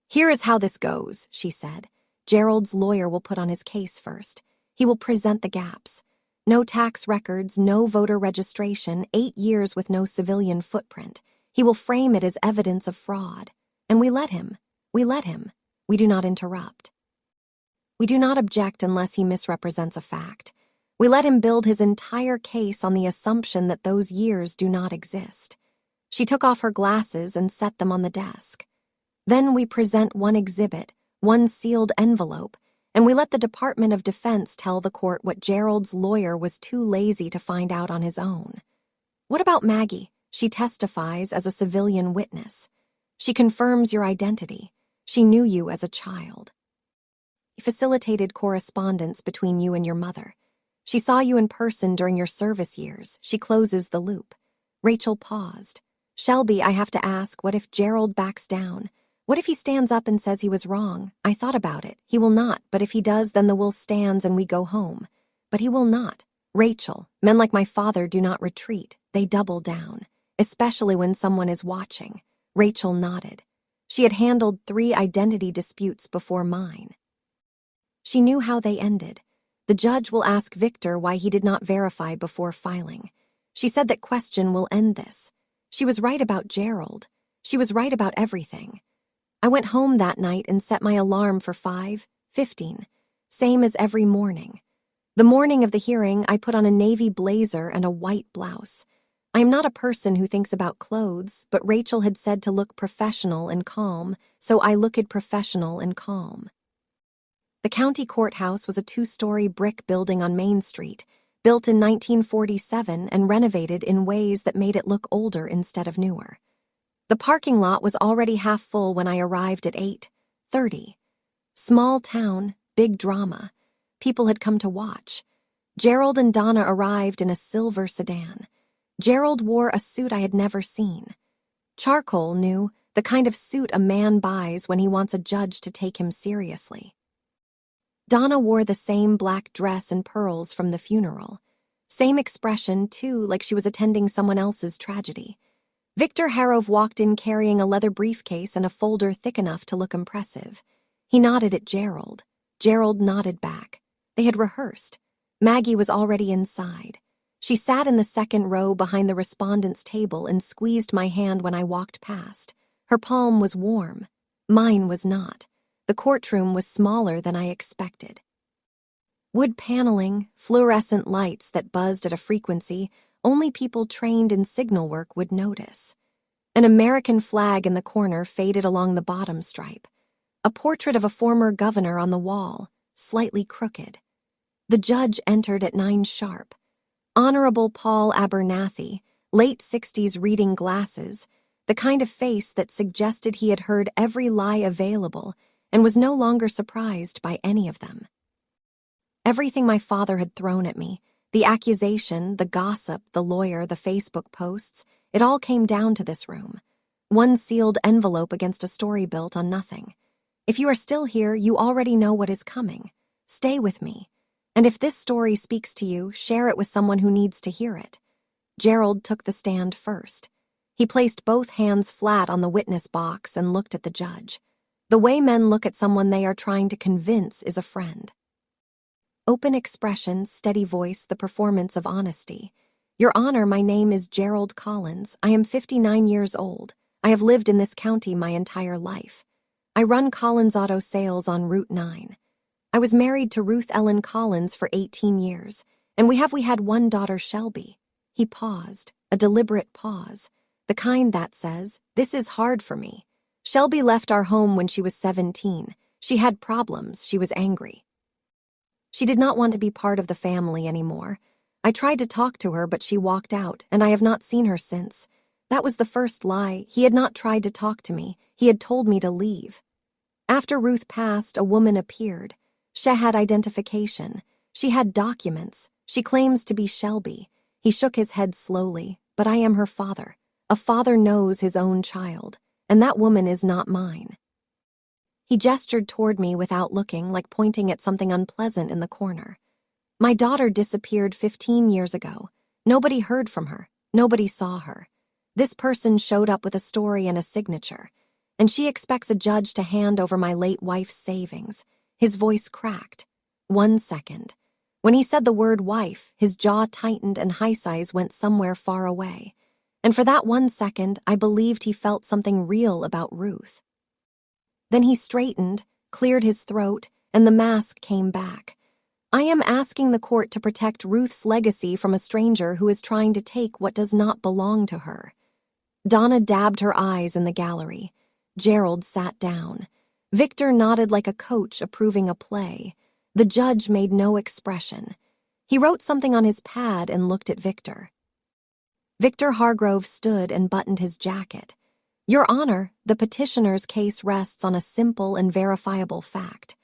"Here is how this goes," she said. "Gerald's lawyer will put on his case first. He will present the gaps. No tax records, no voter registration, 8 years with no civilian footprint. He will frame it as evidence of fraud. And we let him. We let him. We do not interrupt. We do not object unless he misrepresents a fact. We let him build his entire case on the assumption that those years do not exist." She took off her glasses and set them on the desk. "Then we present one exhibit, one sealed envelope, and we let the Department of Defense tell the court what Gerald's lawyer was too lazy to find out on his own. What about Maggie? She testifies as a civilian witness. She confirms your identity. She knew you as a child. She facilitated correspondence between you and your mother. She saw you in person during your service years. She closes the loop." Rachel paused. "Shelby, I have to ask, what if Gerald backs down? What if he stands up and says he was wrong? I thought about it. He will not, but if he does, then the will stands and we go home. But he will not. Rachel, men like my father do not retreat. They double down, especially when someone is watching. Rachel nodded. She had handled 3 identity disputes before mine. She knew how they ended. The judge will ask Victor why he did not verify before filing. She said that question will end this. She was right about Gerald. She was right about everything. I went home that night and set my alarm for 5:15, same as every morning. The morning of the hearing, I put on a navy blazer and a white blouse. I am not a person who thinks about clothes, but Rachel had said to look professional and calm, so I looked professional and calm. The county courthouse was a 2-story brick building on Main Street, built in 1947 and renovated in ways that made it look older instead of newer. The parking lot was already half full when I arrived at 8:30. Small town, big drama. People had come to watch. Gerald and Donna arrived in a silver sedan. Gerald wore a suit I had never seen. Charcoal knew, the kind of suit a man buys when he wants a judge to take him seriously. Donna wore the same black dress and pearls from the funeral. Same expression, too, like she was attending someone else's tragedy. Victor Harrove walked in carrying a leather briefcase and a folder thick enough to look impressive. He nodded at Gerald. Gerald nodded back. They had rehearsed. Maggie was already inside. She sat in the second row behind the respondent's table and squeezed my hand when I walked past. Her palm was warm. Mine was not. The courtroom was smaller than I expected. Wood paneling, fluorescent lights that buzzed at a frequency only people trained in signal work would notice. An American flag in the corner faded along the bottom stripe. A portrait of a former governor on the wall, slightly crooked. The judge entered at 9 sharp. Honorable Paul Abernathy, late 60s reading glasses, the kind of face that suggested he had heard every lie available and was no longer surprised by any of them. Everything my father had thrown at me, the accusation, the gossip, the lawyer, the Facebook posts, it all came down to this room. One sealed envelope against a story built on nothing. If you are still here, you already know what is coming. Stay with me. And if this story speaks to you, share it with someone who needs to hear it. Gerald took the stand first. He placed both hands flat on the witness box and looked at the judge. The way men look at someone they are trying to convince is a friend. Open expression, steady voice, the performance of honesty. Your Honor, my name is Gerald Collins. I am 59 years old. I have lived in this county my entire life. I run Collins Auto Sales on Route 9. I was married to Ruth Ellen Collins for 18 years, and we had one daughter, Shelby. He paused, a deliberate pause, the kind that says, "This is hard for me." Shelby left our home when she was 17. She had problems, she was angry. She did not want to be part of the family anymore. I tried to talk to her, but she walked out, and I have not seen her since. That was the first lie. He had not tried to talk to me. He had told me to leave. After Ruth passed, a woman appeared. She had identification. She had documents. She claims to be Shelby. He shook his head slowly, but I am her father. A father knows his own child, and that woman is not mine. He gestured toward me without looking, like pointing at something unpleasant in the corner. My daughter disappeared 15 years ago. Nobody heard from her. Nobody saw her. This person showed up with a story and a signature, and she expects a judge to hand over my late wife's savings. His voice cracked. 1 second. When he said the word wife, his jaw tightened and high size went somewhere far away. And for that 1 second, I believed he felt something real about Ruth. Then he straightened, cleared his throat, and the mask came back. I am asking the court to protect Ruth's legacy from a stranger who is trying to take what does not belong to her. Donna dabbed her eyes in the gallery. Gerald sat down. Victor nodded like a coach approving a play. The judge made no expression. He wrote something on his pad and looked at Victor. Victor Hargrove stood and buttoned his jacket. Your Honor, the petitioner's case rests on a simple and verifiable fact.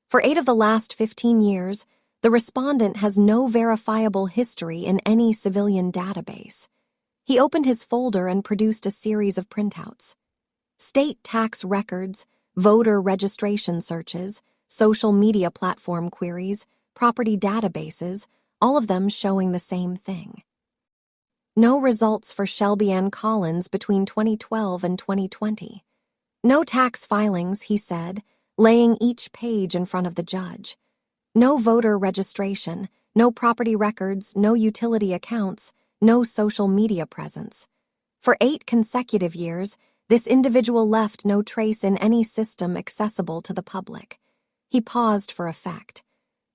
For 8 of the last 15 years, the respondent has no verifiable history in any civilian database. He opened his folder and produced a series of printouts. State tax records, voter registration searches, social media platform queries, property databases, all of them showing the same thing. No results for Shelby Ann Collins between 2012 and 2020. No tax filings, he said, laying each page in front of the judge. No voter registration, no property records, no utility accounts, no social media presence. For 8 consecutive years, this individual left no trace in any system accessible to the public. He paused for effect.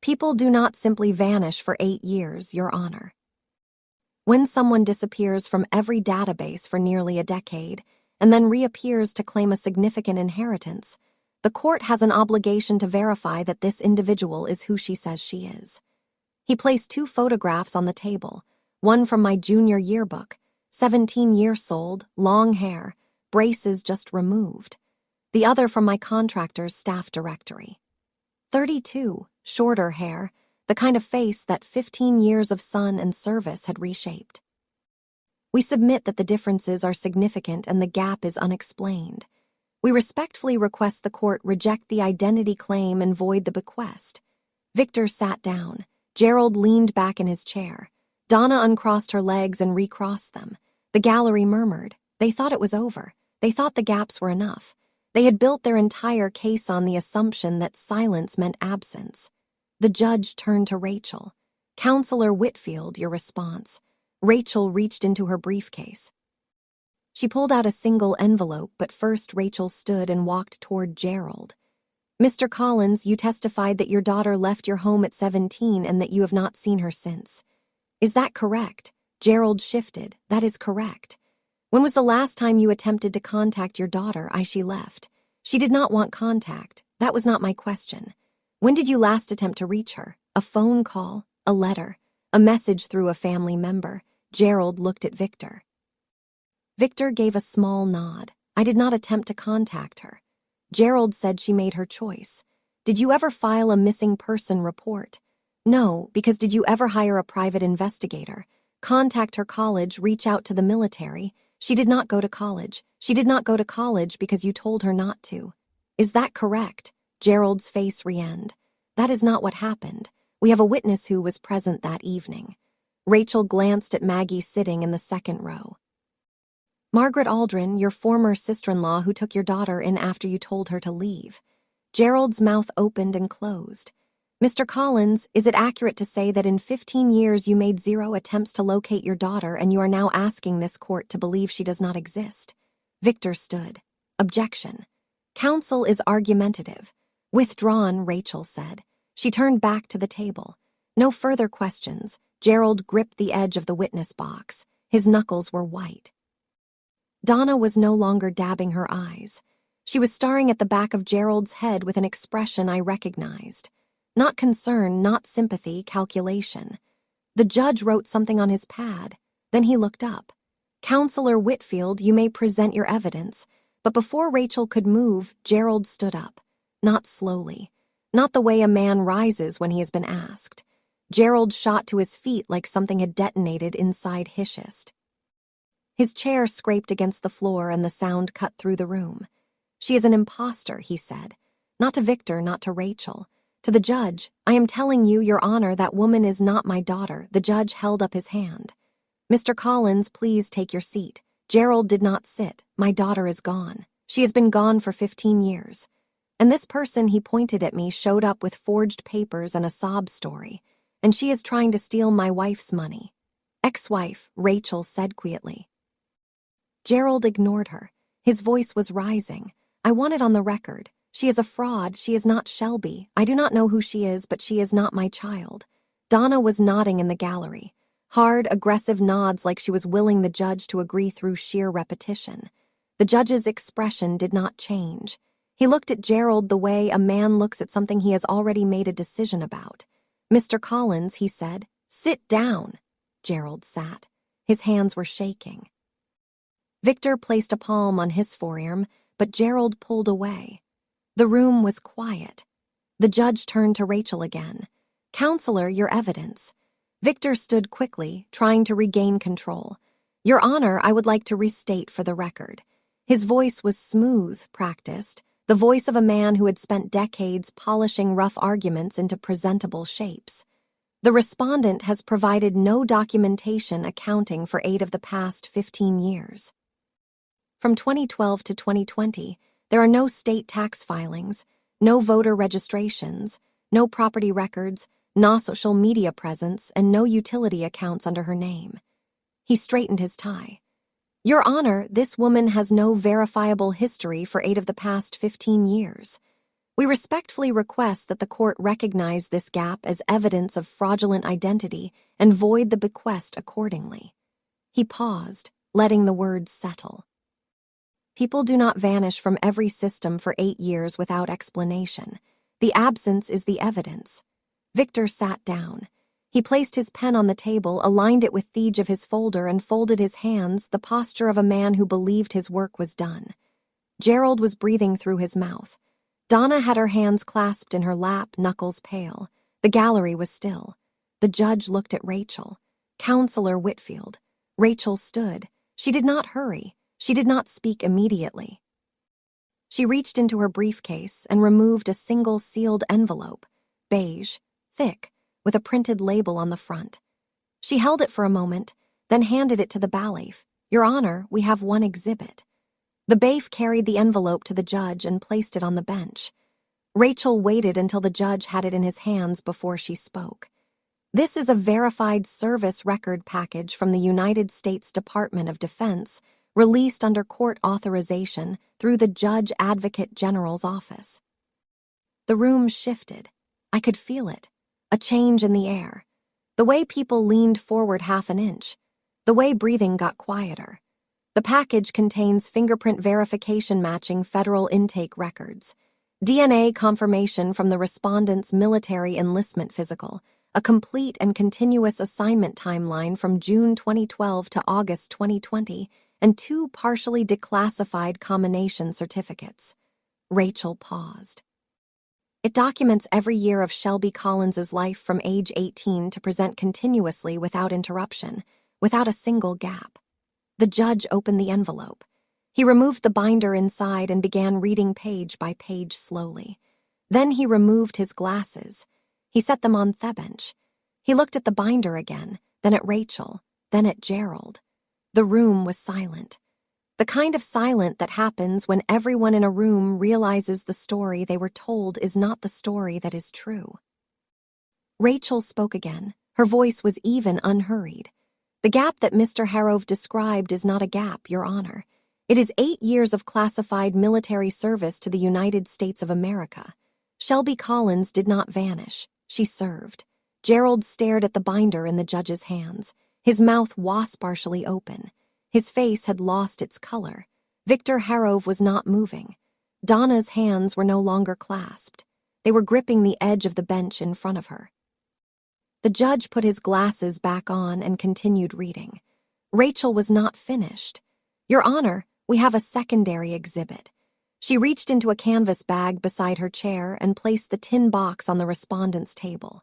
People do not simply vanish for 8 years, Your Honor. When someone disappears from every database for nearly a decade and then reappears to claim a significant inheritance, the court has an obligation to verify that this individual is who she says she is. He placed 2 photographs on the table, one from my junior yearbook, 17 years old, long hair, braces just removed. The other from my contractor's staff directory. 32, shorter hair, the kind of face that 15 years of sun and service had reshaped. We submit that the differences are significant and the gap is unexplained. We respectfully request the court reject the identity claim and void the bequest. Victor sat down. Gerald leaned back in his chair. Donna uncrossed her legs and recrossed them. The gallery murmured. They thought it was over. They thought the gaps were enough. They had built their entire case on the assumption that silence meant absence. The judge turned to Rachel. Counselor Whitfield, your response. Rachel reached into her briefcase. She pulled out a single envelope, but first Rachel stood and walked toward Gerald. Mr. Collins, you testified that your daughter left your home at 17 and that you have not seen her since. Is that correct? Gerald shifted. That is correct. When was the last time you attempted to contact your daughter? She left. She did not want contact. That was not my question. When did you last attempt to reach her? A phone call? A letter? A message through a family member? Gerald looked at Victor. Victor gave a small nod. I did not attempt to contact her. Gerald said she made her choice. Did you ever file a missing person report? No, because did you ever hire a private investigator? Contact her college, reach out to the military? She did not go to college. She did not go to college because you told her not to. Is that correct? Gerald's face re-ended. That is not what happened. We have a witness who was present that evening. Rachel glanced at Maggie sitting in the second row. Margaret Aldrin, your former sister-in-law who took your daughter in after you told her to leave. Gerald's mouth opened and closed. Mr. Collins, is it accurate to say that in 15 years you made 0 attempts to locate your daughter and you are now asking this court to believe she does not exist? Victor stood. Objection. Counsel is argumentative. Withdrawn, Rachel said. She turned back to the table. No further questions. Gerald gripped the edge of the witness box. His knuckles were white. Donna was no longer dabbing her eyes. She was staring at the back of Gerald's head with an expression I recognized. Not concern, not sympathy, calculation. The judge wrote something on his pad. Then he looked up. Counselor Whitfield, you may present your evidence. But before Rachel could move, Gerald stood up. Not slowly. Not the way a man rises when he has been asked. Gerald shot to his feet like something had detonated inside rehearsed. His chair scraped against the floor and the sound cut through the room. She is an impostor, he said. Not to Victor, not to Rachel. To the judge, I am telling you, Your Honor, that woman is not my daughter. The judge held up his hand. Mr. Collins, please take your seat. Gerald did not sit. My daughter is gone. She has been gone for 15 years. And this person, he pointed at me, showed up with forged papers and a sob story. And she is trying to steal my wife's money. Ex-wife, Rachel said quietly. Gerald ignored her. His voice was rising. I want it on the record. She is a fraud. She is not Shelby. I do not know who she is, but she is not my child. Donna was nodding in the gallery. Hard, aggressive nods like she was willing the judge to agree through sheer repetition. The judge's expression did not change. He looked at Gerald the way a man looks at something he has already made a decision about. Mr. Collins, he said, sit down. Gerald sat. His hands were shaking. Victor placed a palm on his forearm, but Gerald pulled away. The room was quiet. The judge turned to Rachel again. Counselor, your evidence. Victor stood quickly, trying to regain control. Your Honor, I would like to restate for the record. His voice was smooth, practiced, the voice of a man who had spent decades polishing rough arguments into presentable shapes. The respondent has provided no documentation accounting for 8 of the past 15 years. From 2012 to 2020, there are no state tax filings, no voter registrations, no property records, no social media presence, and no utility accounts under her name. He straightened his tie. Your Honor, this woman has no verifiable history for 8 of the past 15 years. We respectfully request that the court recognize this gap as evidence of fraudulent identity and void the bequest accordingly. He paused, letting the words settle. People do not vanish from every system for 8 years without explanation. The absence is the evidence. Victor sat down. He placed his pen on the table, aligned it with the edge of his folder, and folded his hands, the posture of a man who believed his work was done. Gerald was breathing through his mouth. Donna had her hands clasped in her lap, knuckles pale. The gallery was still. The judge looked at Rachel. Counselor Whitfield. Rachel stood. She did not hurry. She did not speak immediately. She reached into her briefcase and removed a single sealed envelope, beige, thick, with a printed label on the front. She held it for a moment, then handed it to the bailiff. Your Honor, we have one exhibit. The bailiff carried the envelope to the judge and placed it on the bench. Rachel waited until the judge had it in his hands before she spoke. This is a verified service record package from the United States Department of Defense, released under court authorization through the Judge Advocate General's office. The room shifted. I could feel it. A change in the air. The way people leaned forward half an inch. The way breathing got quieter. The package contains fingerprint verification matching federal intake records, DNA confirmation from the respondent's military enlistment physical, a complete and continuous assignment timeline from June 2012 to August 2020, and 2 partially declassified combination certificates. Rachel paused. It documents every year of Shelby Collins's life from age 18 to present continuously without interruption, without a single gap. The judge opened the envelope. He removed the binder inside and began reading page by page slowly. Then he removed his glasses. He set them on the bench. He looked at the binder again, then at Rachel, then at Gerald. The room was silent. The kind of silent that happens when everyone in a room realizes the story they were told is not the story that is true. Rachel spoke again. Her voice was even, unhurried. The gap that Mr. Harrove described is not a gap, Your Honor. It is 8 years of classified military service to the United States of America. Shelby Collins did not vanish. She served. Gerald stared at the binder in the judge's hands. His mouth was partially open. His face had lost its color. Victor Harrove was not moving. Donna's hands were no longer clasped. They were gripping the edge of the bench in front of her. The judge put his glasses back on and continued reading. Rachel was not finished. Your Honor, we have a secondary exhibit. She reached into a canvas bag beside her chair and placed the tin box on the respondent's table.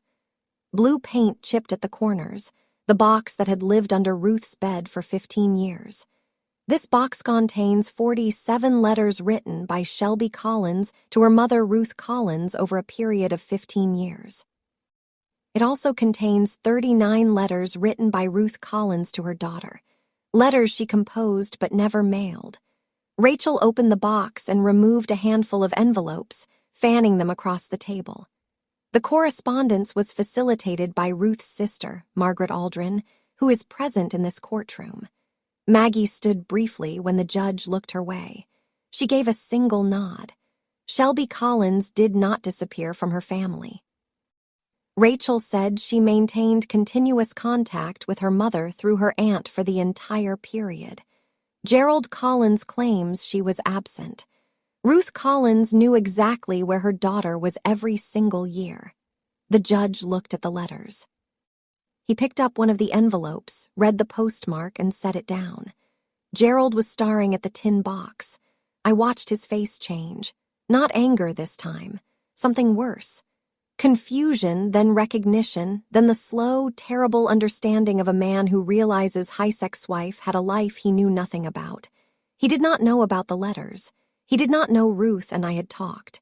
Blue paint chipped at the corners, the box that had lived under Ruth's bed for 15 years. This box contains 47 letters written by Shelby Collins to her mother Ruth Collins over a period of 15 years. It also contains 39 letters written by Ruth Collins to her daughter, letters she composed but never mailed. Rachel opened the box and removed a handful of envelopes, fanning them across the table. The correspondence was facilitated by Ruth's sister, Margaret Aldrin, who is present in this courtroom. Maggie stood briefly when the judge looked her way. She gave a single nod. Shelby Collins did not disappear from her family. Rachel said she maintained continuous contact with her mother through her aunt for the entire period. Gerald Collins claims she was absent. Ruth Collins knew exactly where her daughter was every single year. The judge looked at the letters. He picked up one of the envelopes, read the postmark, and set it down. Gerald was staring at the tin box. I watched his face change. Not anger this time. Something worse. Confusion, then recognition, then the slow, terrible understanding of a man who realizes his ex-wife had a life he knew nothing about. He did not know about the letters. He did not know Ruth and I had talked.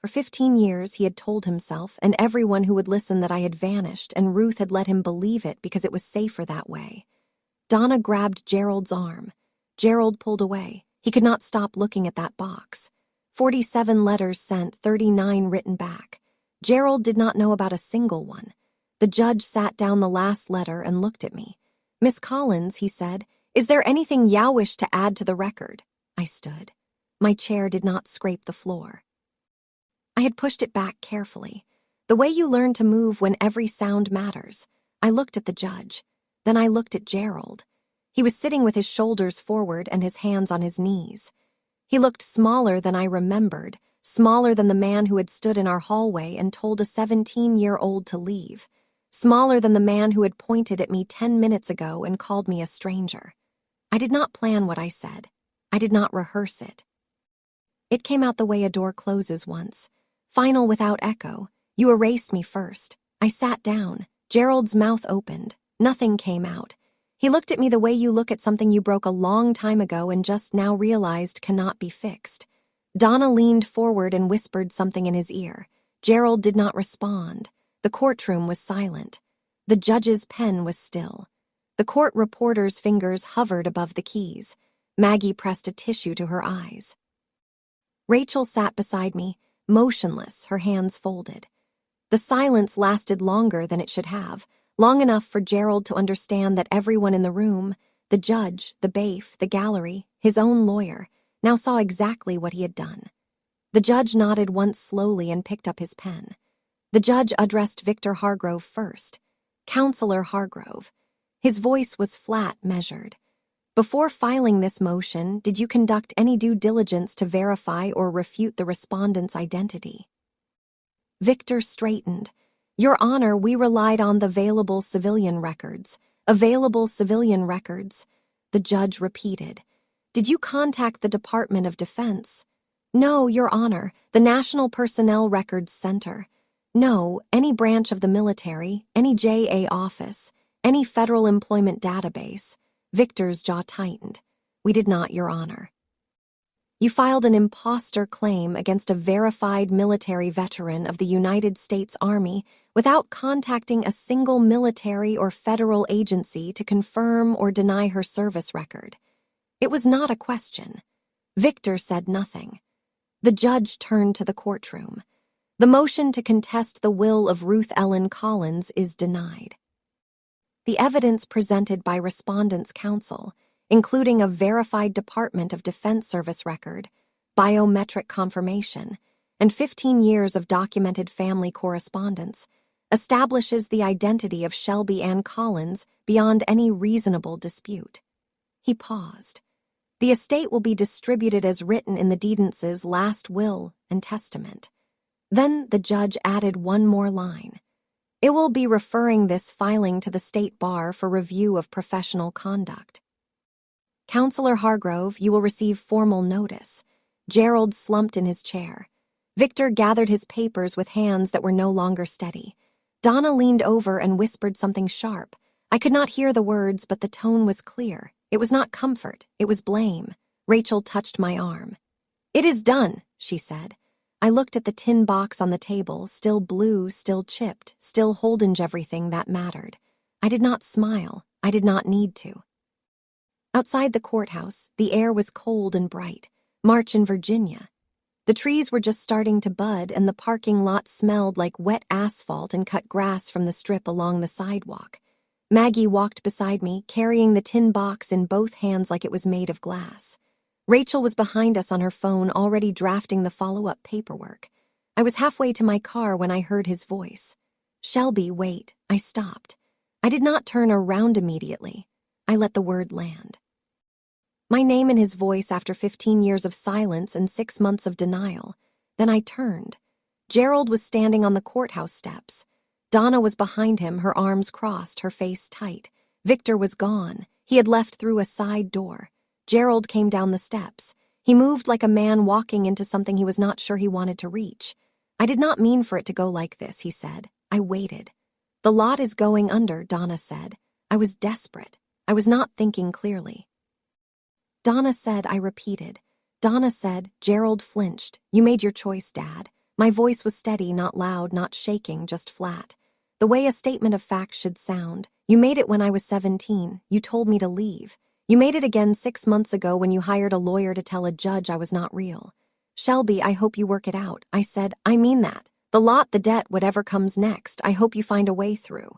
For 15 years, he had told himself and everyone who would listen that I had vanished, and Ruth had let him believe it because it was safer that way. Donna grabbed Gerald's arm. Gerald pulled away. He could not stop looking at that box. 47 letters sent, 39 written back. Gerald did not know about a single one. The judge sat down the last letter and looked at me. "Miss Collins," he said, "is there anything you wish to add to the record?" I stood. My chair did not scrape the floor. I had pushed it back carefully. The way you learn to move when every sound matters. I looked at the judge. Then I looked at Gerald. He was sitting with his shoulders forward and his hands on his knees. He looked smaller than I remembered, smaller than the man who had stood in our hallway and told a 17-year-old to leave, smaller than the man who had pointed at me 10 minutes ago and called me a stranger. I did not plan what I said. I did not rehearse it. It came out the way a door closes once. Final without echo. You erased me first. I sat down. Gerald's mouth opened. Nothing came out. He looked at me the way you look at something you broke a long time ago and just now realized cannot be fixed. Donna leaned forward and whispered something in his ear. Gerald did not respond. The courtroom was silent. The judge's pen was still. The court reporter's fingers hovered above the keys. Maggie pressed a tissue to her eyes. Rachel sat beside me, motionless, her hands folded. The silence lasted longer than it should have, long enough for Gerald to understand that everyone in the room, the judge, the bailiff, the gallery, his own lawyer, now saw exactly what he had done. The judge nodded once slowly and picked up his pen. The judge addressed Victor Hargrove first. "Counselor Hargrove." His voice was flat, measured. "Before filing this motion, did you conduct any due diligence to verify or refute the respondent's identity?" Victor straightened. "Your Honor, we relied on the available civilian records." "Available civilian records?" The judge repeated. "Did you contact the Department of Defense?" "No, Your Honor, the National Personnel Records Center." "No, any branch of the military, any JA office, any federal employment database." Victor's jaw tightened. "We did not, Your Honor." "You filed an impostor claim against a verified military veteran of the United States Army without contacting a single military or federal agency to confirm or deny her service record." It was not a question. Victor said nothing. The judge turned to the courtroom. "The motion to contest the will of Ruth Ellen Collins is denied." The evidence presented by respondent's counsel, including a verified Department of Defense service record, biometric confirmation, and 15 years of documented family correspondence, establishes the identity of Shelby Ann Collins beyond any reasonable dispute. He paused. "The estate will be distributed as written in the deedance's last will and testament." Then the judge added one more line. "It will be referring this filing to the State Bar for review of professional conduct." "Counselor Hargrove, you will receive formal notice." Gerald slumped in his chair. Victor gathered his papers with hands that were no longer steady. Donna leaned over and whispered something sharp. I could not hear the words, but the tone was clear. It was not comfort, it was blame. Rachel touched my arm. "It is done," she said. I looked at the tin box on the table, still blue, still chipped, still holding everything that mattered. I did not smile. I did not need to. Outside the courthouse, the air was cold and bright. March in Virginia. The trees were just starting to bud, and the parking lot smelled like wet asphalt and cut grass from the strip along the sidewalk. Maggie walked beside me, carrying the tin box in both hands like it was made of glass. Rachel was behind us on her phone, already drafting the follow-up paperwork. I was halfway to my car when I heard his voice. "Shelby, wait." I stopped. I did not turn around immediately. I let the word land. My name in his voice after 15 years of silence and 6 months of denial. Then I turned. Gerald was standing on the courthouse steps. Donna was behind him, her arms crossed, her face tight. Victor was gone. He had left through a side door. Gerald came down the steps. He moved like a man walking into something he was not sure he wanted to reach. "I did not mean for it to go like this," he said. I waited. "The lot is going under," Donna said. I was desperate. I was not thinking clearly. Donna said, I repeated. Donna said. Gerald flinched. You made your choice, Dad. My voice was steady, not loud, not shaking, just flat. The way a statement of fact should sound. You made it when I was 17. You told me to leave. You made it again 6 months ago when you hired a lawyer to tell a judge I was not real. Shelby, I hope you work it out. I said, I mean that. The lot, the debt, whatever comes next, I hope you find a way through.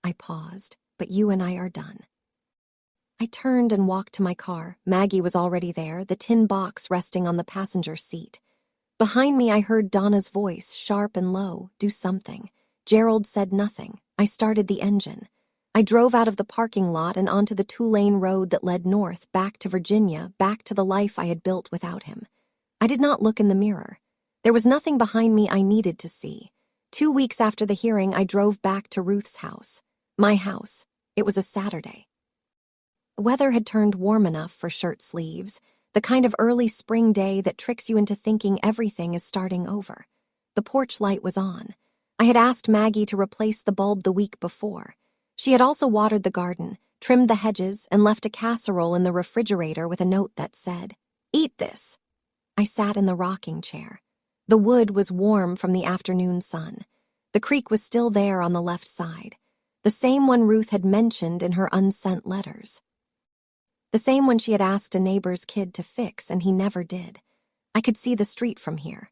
I paused, but you and I are done. I turned and walked to my car. Maggie was already there, the tin box resting on the passenger seat. Behind me, I heard Donna's voice, sharp and low, do something. Gerald said nothing. I started the engine. I drove out of the parking lot and onto the 2-lane road that led north, back to Virginia, back to the life I had built without him. I did not look in the mirror. There was nothing behind me I needed to see. 2 weeks after the hearing, I drove back to Ruth's house. My house. It was a Saturday. The weather had turned warm enough for shirt sleeves, the kind of early spring day that tricks you into thinking everything is starting over. The porch light was on. I had asked Maggie to replace the bulb the week before. She had also watered the garden, trimmed the hedges, and left a casserole in the refrigerator with a note that said, "Eat this." I sat in the rocking chair. The wood was warm from the afternoon sun. The creek was still there on the left side, the same one Ruth had mentioned in her unsent letters. The same one she had asked a neighbor's kid to fix, and he never did. I could see the street from here.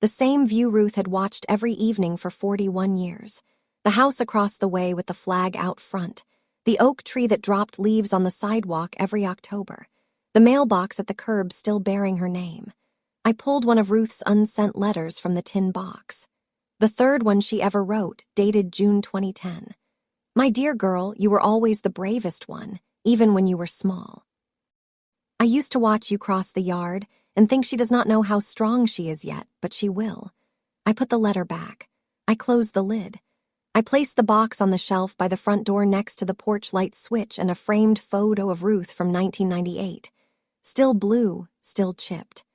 The same view Ruth had watched every evening for 41 years. The house across the way with the flag out front. The oak tree that dropped leaves on the sidewalk every October. The mailbox at the curb still bearing her name. I pulled one of Ruth's unsent letters from the tin box. The third one she ever wrote, dated June 2010. My dear girl, you were always the bravest one, even when you were small. I used to watch you cross the yard and think she does not know how strong she is yet, but she will. I put the letter back. I closed the lid. I placed the box on the shelf by the front door next to the porch light switch and a framed photo of Ruth from 1998. Still blue, still chipped.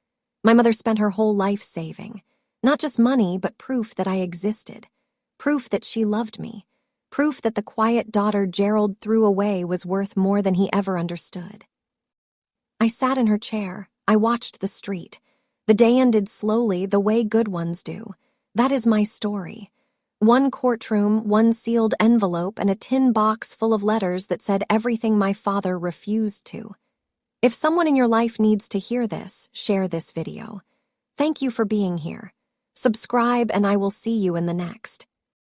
My mother spent her whole life saving. Not just money, but proof that I existed. Proof that she loved me. Proof that the quiet daughter Gerald threw away was worth more than he ever understood. I sat in her chair. I watched the street. The day ended slowly, the way good ones do. That is my story. One courtroom, one sealed envelope, and a tin box full of letters that said everything my father refused to. If someone in your life needs to hear this, share this video. Thank you for being here. Subscribe and I will see you in the next.